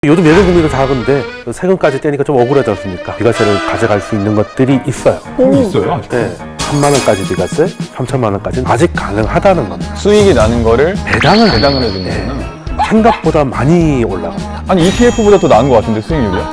요즘 예금 금리도 작은데 세금까지 떼니까 좀 억울하지 않습니까? 비과세를 가져갈 수 있는 것들이 있어요. 있어요? 아직도? 네. 3만 원까지 비과세, 3천만 원까지는 아직 가능하다는 겁니다. 수익이 나는 거를 배당을 해주는구나. 생각보다 많이 올라갑니다. 아니 ETF보다 더 나은 것 같은데 수익률이요?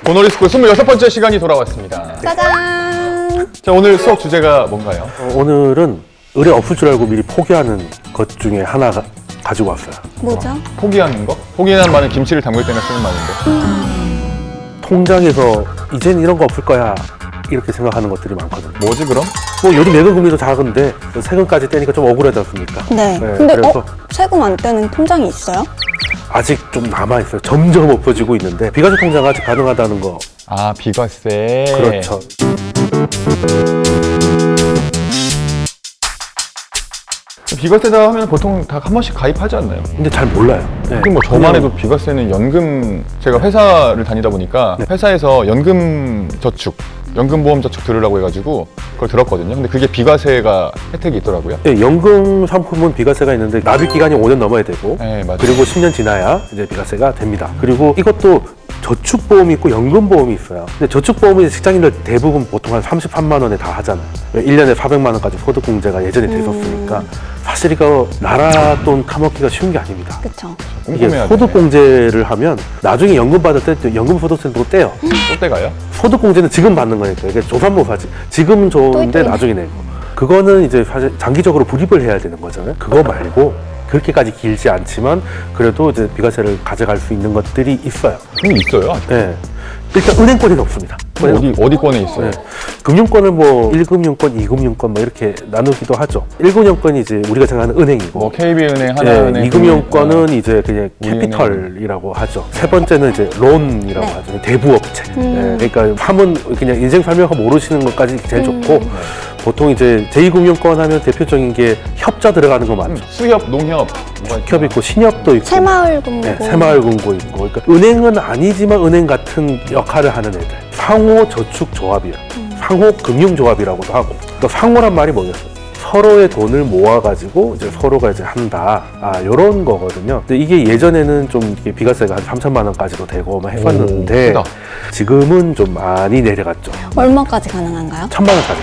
보너리스쿨 26번째 시간이 돌아왔습니다. 짜잔! 자, 오늘 수업 주제가 뭔가요? 오늘은 의뢰 없을 줄 알고 미리 포기하는 것 중에 하나 가지고 왔어요. 뭐죠? 포기하는 거? 포기라는 말은 김치를 담글 때나 쓰는 말인데 통장에서 이젠 이런 거 없을 거야 이렇게 생각하는 것들이 많거든요. 뭐지 그럼? 뭐 요즘 예금 금리도 작은데 세금까지 떼니까 좀 억울하지 않습니까? 네. 네, 근데 그래서 세금 안 떼는 통장이 있어요? 아직 좀 남아있어요. 점점 없어지고 있는데 비과세 통장 아직 가능하다는 거. 아, 비과세. 그렇죠. 비과세다 하면 보통 다 한 번씩 가입하지 않나요? 근데 잘 몰라요. 네. 하긴 뭐 저만 해도 비과세는 연금, 제가 회사를 다니다 보니까 회사에서 연금 저축, 연금보험 저축 들으라고 해가지고 그걸 들었거든요. 근데 그게 비과세가 혜택이 있더라고요. 네, 연금 상품은 비과세가 있는데 납입 기간이 5년 넘어야 되고 네, 맞아요. 그리고 10년 지나야 이제 비과세가 됩니다. 그리고 이것도 저축보험이 있고 연금보험이 있어요. 근데 저축보험은 직장인들 대부분 보통 한 33만 원에 다 하잖아요. 1년에 400만 원까지 소득공제가 예전에 됐었으니까 사실 이거 나라 돈 타먹기가 쉬운 게 아닙니다. 그쵸. 이게 꼼꼼해야 돼. 소득공제를 하면 나중에 연금 받을 때 연금소득세는 또 떼요. 또 때가요? 소득공제는 지금 받는 거니까 이게 조산모사지. 지금 좋은데 또 나중에 내고. 그거는 이제 사실 장기적으로 불입을 해야 되는 거잖아요. 그거 말고 그렇게까지 길지 않지만 그래도 이제 비과세를 가져갈 수 있는 것들이 있어요. 있어요. 아직. 네. 일단 은행권이 없습니다. 어디 권에 있어요? 네. 금융권은 뭐 1금융권, 2금융권 뭐 이렇게 나누기도 하죠. 1금융권이 이제 우리가 생각하는 은행이고 뭐 KB은행, 하나은행, 2금융권은 이제 그냥 우리은행. 캐피털이라고 하죠. 세 번째는 이제 론이라고 네. 하죠. 대부업체. 네, 그러니까 함은 그냥 인생 설명하고 모르시는 것까지 제일 좋고 보통 이제 제2금융권 하면 대표적인 게 협자 들어가는 거 맞죠. 수협, 농협, 협 있고 신협도 있고 새마을금고. 네, 새마을금고 있고. 그러니까 은행은 아니지만 은행 같은 역할을 하는 애들. 상호저축조합이야. 상호금융조합이라고도 하고. 또 상호란 말이 뭐겠어요? 서로의 돈을 모아가지고 이제 서로가 이제 한다. 요런 거거든요. 근데 이게 예전에는 좀 이렇게 비과세가 한 3천만 원까지도 되고 막 했었는데 크다. 지금은 좀 많이 내려갔죠. 얼마까지 가능한가요? 1,000만 원까지.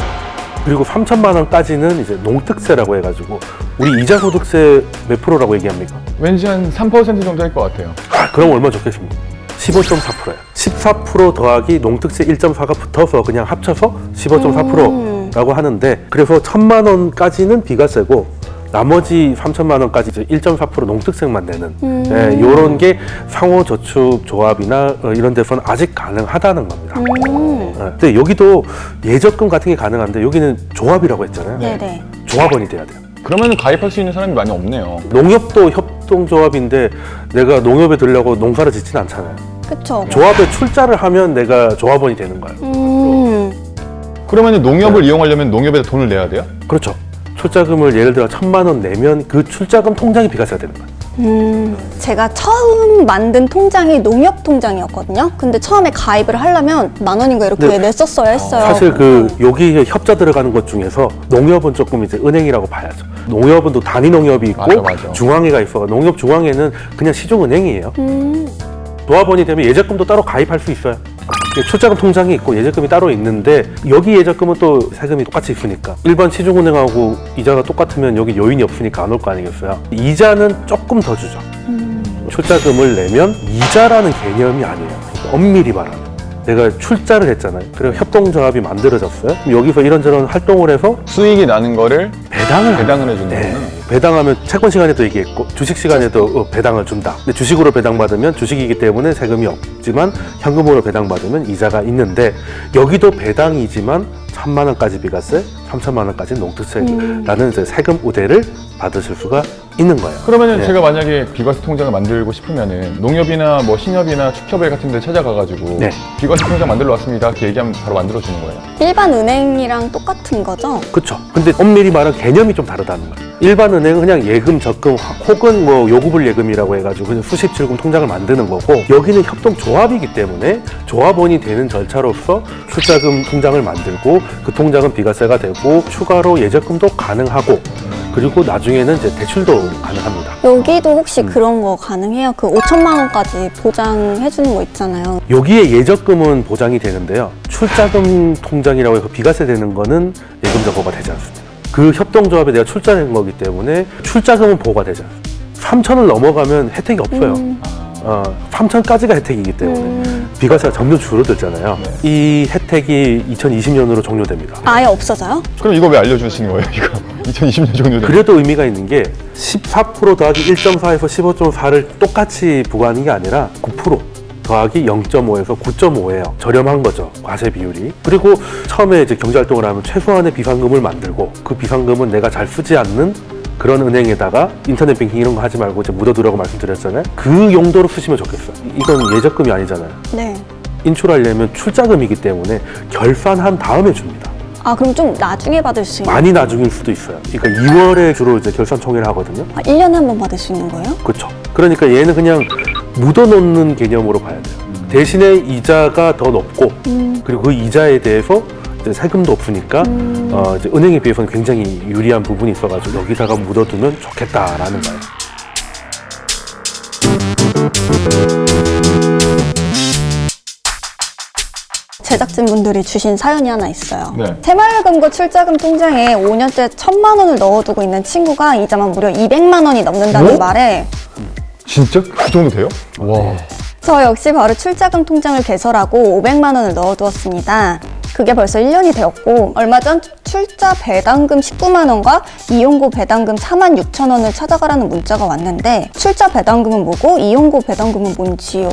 그리고 3천만 원까지는 이제 농특세라고 해가지고 우리 이자 소득세 몇 프로라고 얘기합니까? 왠지 한 3% 정도 할 것 같아요. 그럼 얼마 좋겠습니까? 15.4%예요. 14% 더하기 농특세 1.4가 붙어서 그냥 합쳐서 15.4%라고 하는데 그래서 1,000만 원까지는 비과세고 나머지 3천만 원까지 이제 1.4% 농특세만 내는 이런 게 상호저축조합이나 이런 데서는 아직 가능하다는 겁니다. 근데 여기도 예적금 같은 게 가능한데 여기는 조합이라고 했잖아요. 네네. 조합원이 돼야 돼요. 그러면 가입할 수 있는 사람이 많이 없네요. 농협도 협동조합인데 내가 농협에 들려고 농사를 짓진 않잖아요. 그쵸. 조합에 출자를 하면 내가 조합원이 되는 거예요. 그러면 농협을 이용하려면 농협에다 돈을 내야 돼요? 그렇죠. 출자금을 예를 들어 1,000만 원 내면 그 출자금 통장이 비과세가 되는 거예요. 제가 처음 만든 통장이 농협 통장이었거든요. 근데 처음에 가입을 하려면 10,000원인가 이렇게 네. 냈었어야 했어요. 사실 여기에 협자 들어가는 것 중에서 농협은 조금 이제 은행이라고 봐야죠. 농협은 또 단위 농협이 있고 맞아. 중앙회가 있어. 농협 중앙회는 그냥 시중은행이에요. 조합원이 되면 예적금도 따로 가입할 수 있어요. 출자금 통장이 있고 예적금이 따로 있는데 여기 예적금은 또 세금이 똑같이 있으니까 일반 시중은행하고 이자가 똑같으면 여기 요인이 없으니까 안 올 거 아니겠어요. 이자는 조금 더 주죠. 출자금을 내면 이자라는 개념이 아니에요. 그러니까 엄밀히 말하면 내가 출자를 했잖아요. 그리고 협동조합이 만들어졌어요. 그럼 여기서 이런저런 활동을 해서 수익이 나는 거를 배당을 해주는 네. 거구나. 배당하면 채권 시간에도 얘기했고 주식 시간에도 배당을 준다. 근데 주식으로 배당받으면 주식이기 때문에 세금이 없지만 현금으로 배당받으면 이자가 있는데 여기도 배당이지만 1,000만 원까지 비과세, 3천만 원까지 농특세라는 이제 세금 우대를 받으실 수가 있는 거예요. 그러면은 네. 제가 만약에 비과세 통장을 만들고 싶으면은 농협이나 뭐 신협이나 축협회 같은 데 찾아가가지고 네. 비과세 통장 만들러 왔습니다. 이렇게 얘기하면 바로 만들어주는 거예요. 일반 은행이랑 똑같은 거죠? 그렇죠. 근데 엄밀히 말하면 개념이 좀 다르다는 거예요. 일반 은행은 그냥 예금, 적금 혹은 뭐 요구불 예금이라고 해가지고 그냥 수십질금 통장을 만드는 거고 여기는 협동조합이기 때문에 조합원이 되는 절차로서 출자금 통장을 만들고 그 통장은 비과세가 되고 추가로 예적금도 가능하고 그리고 나중에는 이제 대출도 가능합니다. 여기도 혹시 그런 거 가능해요? 그 5천만 원까지 보장해주는 거 있잖아요. 여기에 예적금은 보장이 되는데요. 출자금 통장이라고 해서 비과세 되는 거는 예금 적고가 되지 않습니다. 그 협동조합에 내가 출자된 거기 때문에 출자금은 보호가 되지 않습니다. 3천을 넘어가면 혜택이 없어요. 3천까지가 혜택이기 때문에 비과세가 점점 줄어들잖아요. 이 혜택이 2020년으로 종료됩니다. 아예 없어져요? 그럼 이거 왜 알려주시는 거예요? 이거 2020년 정도 되면. 그래도 의미가 있는 게 14% 더하기 1.4에서 15.4를 똑같이 부과하는 게 아니라 9% 더하기 0.5에서 9.5예요. 저렴한 거죠, 과세 비율이. 그리고 처음에 이제 경제활동을 하면 최소한의 비상금을 만들고 그 비상금은 내가 잘 쓰지 않는 그런 은행에다가 인터넷 뱅킹 이런 거 하지 말고 이제 묻어두라고 말씀드렸잖아요. 그 용도로 쓰시면 좋겠어요. 이건 예적금이 아니잖아요. 네. 인출하려면 출자금이기 때문에 결산한 다음에 줍니다. 아, 그럼 좀 나중에 받을 수 있는? 많이 나중일 수도 있어요. 그러니까 2월에 주로 이제 결산총회를 하거든요. 아, 1년에 한 번 받을 수 있는 거예요? 그렇죠. 그러니까 얘는 그냥 묻어놓는 개념으로 봐야 돼요. 대신에 이자가 더 높고 그리고 그 이자에 대해서 이제 세금도 없으니까 이제 은행에 비해서는 굉장히 유리한 부분이 있어가지고 여기다가 묻어두면 좋겠다라는 거예요. 제작진분들이 주신 사연이 하나 있어요. 네. 새마을금고 출자금 통장에 5년째 1,000만 원을 넣어두고 있는 친구가 이자만 무려 200만 원이 넘는다는 뭐? 말에 진짜 그 정도 돼요? 와. 저 역시 바로 출자금 통장을 개설하고 500만 원을 넣어두었습니다. 그게 벌써 1년이 되었고 얼마 전 출자 배당금 19만 원과 이용고 배당금 4만 6천 원을 찾아가라는 문자가 왔는데 출자 배당금은 뭐고 이용고 배당금은 뭔지요?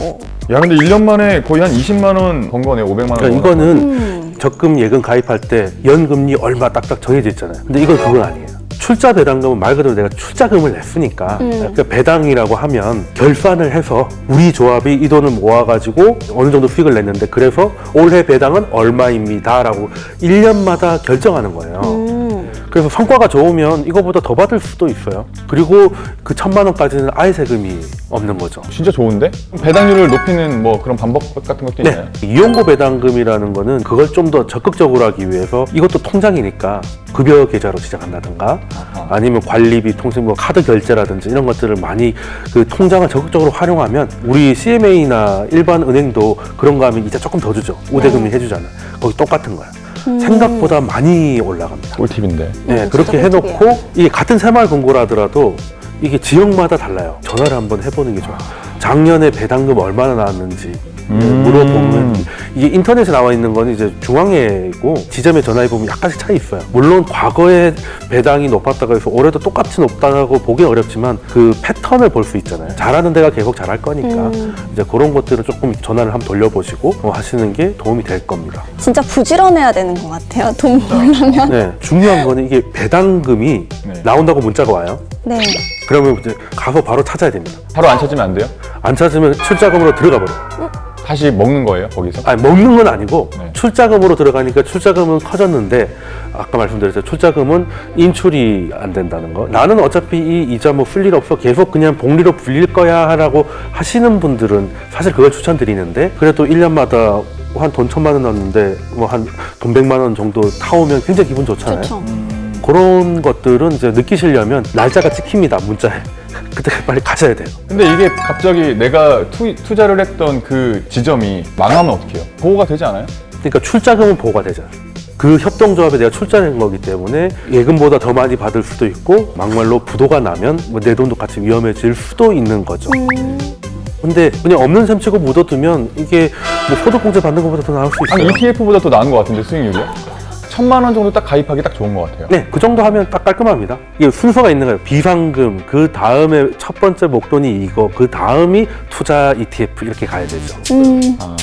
야, 근데 1년 만에 거의 한 20만 원 번 거네, 500만 원. 그러니까 이거는 적금 예금 가입할 때 연금리 얼마 딱딱 정해져 있잖아요. 근데 이건 그건 아니에요. 출자 배당금은 말 그대로 내가 출자금을 냈으니까 그러니까 배당이라고 하면 결산을 해서 우리 조합이 이 돈을 모아가지고 어느 정도 수익을 냈는데 그래서 올해 배당은 얼마입니다 라고 1년마다 결정하는 거예요. 그래서 성과가 좋으면 이거보다 더 받을 수도 있어요. 그리고 그 1,000만 원까지는 아예 세금이 없는 거죠. 진짜 좋은데? 배당률을 높이는 뭐 그런 방법 같은 것도 있나요? 네. 이용고 배당금이라는 거는 그걸 좀 더 적극적으로 하기 위해서 이것도 통장이니까 급여 계좌로 시작한다든가 아니면 관리비, 통신, 뭐 카드 결제라든지 이런 것들을 많이 그 통장을 적극적으로 활용하면 우리 CMA나 일반 은행도 그런 거 하면 이자 조금 더 주죠. 우대금리 해주잖아요. 거기 똑같은 거야. 생각보다 많이 올라갑니다. 꿀팁인데. 네, 그렇게 진짜 해놓고 이게 같은 새마을금고라더라도 이게 지역마다 달라요. 전화를 한번 해보는 게 좋아요. 작년에 배당금 얼마나 나왔는지 물어보면 이게 인터넷에 나와 있는 건 이제 중앙회고 지점에 전화해 보면 약간씩 차이 있어요. 물론 과거에 배당이 높았다고 해서 올해도 똑같이 높다고 보기 어렵지만 그 패턴을 볼 수 있잖아요. 잘하는 데가 계속 잘할 거니까 이제 그런 것들은 조금 전화를 한번 돌려보시고 하시는 게 도움이 될 겁니다. 진짜 부지런해야 되는 것 같아요. 돈 벌려면. 네, 중요한 거는 이게 배당금이 네. 나온다고 문자가 와요. 네. 그러면 이제 가서 바로 찾아야 됩니다. 바로 안 찾으면 안 돼요? 안 찾으면 출자금으로 들어가 버려요. 다시 먹는 거예요, 거기서? 아니, 먹는 건 아니고 네. 출자금으로 들어가니까 출자금은 커졌는데 아까 말씀드렸죠. 출자금은 인출이 안 된다는 거. 나는 어차피 이 이자 뭐 쓸 일 없어. 계속 그냥 복리로 불릴 거야 라고 하시는 분들은 사실 그걸 추천드리는데 그래도 1년마다 한 돈 1,000만 원 넣었는데 뭐 한 돈 100만 원 정도 타오면 굉장히 기분 좋잖아요. 좋죠. 그런 것들은 이제 느끼시려면 날짜가 찍힙니다. 문자에. 그때 빨리 가셔야 돼요. 근데 이게 갑자기 내가 투자를 했던 그 지점이 망하면 어떡해요? 보호가 되지 않아요? 그러니까 출자금은 보호가 되잖아요. 그 협동조합에 내가 출자된 거기 때문에 예금보다 더 많이 받을 수도 있고 막말로 부도가 나면 뭐 내 돈도 같이 위험해질 수도 있는 거죠. 근데 그냥 없는 셈 치고 묻어두면 이게 뭐 소득공제 받는 것보다 더 나을 수 한 있어요. ETF보다 더 나은 것 같은데, 수익률이요? 1,000만 원 정도 딱 가입하기 딱 좋은 것 같아요. 네, 그 정도 하면 딱 깔끔합니다. 이게 순서가 있는 거예요. 비상금, 그 다음에 첫 번째 목돈이 이거, 그 다음이 투자 ETF 이렇게 가야 되죠. 아.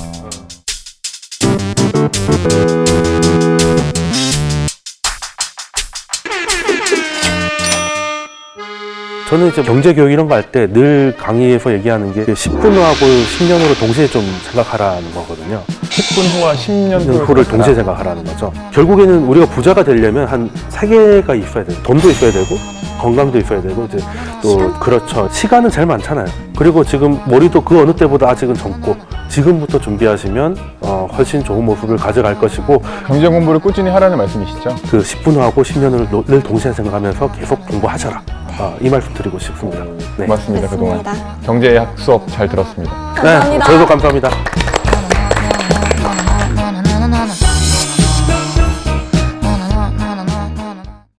저는 이제 경제교육 이런 거 할 때 늘 강의에서 얘기하는 게 10분 후하고 10년 후를 동시에 좀 생각하라는 거거든요. 10분 후와 10년 후를 동시에 생각하라는 거죠. 결국에는 우리가 부자가 되려면 한 3개가 있어야 돼요. 돈도 있어야 되고 건강도 있어야 되고 이제 또 그렇죠. 시간은 제일 많잖아요. 그리고 지금 머리도 그 어느 때보다 아직은 젊고 지금부터 준비하시면 훨씬 좋은 모습을 가져갈 것이고 경제 공부를 꾸준히 하라는 말씀이시죠? 그 10분하고 10년을 늘 동시에 생각하면서 계속 공부하셔라. 이 말씀 드리고 싶습니다. 네. 고맙습니다. 그동안 됐습니다. 경제학 수업 잘 들었습니다. 감사합니다. 네, 저도 감사합니다.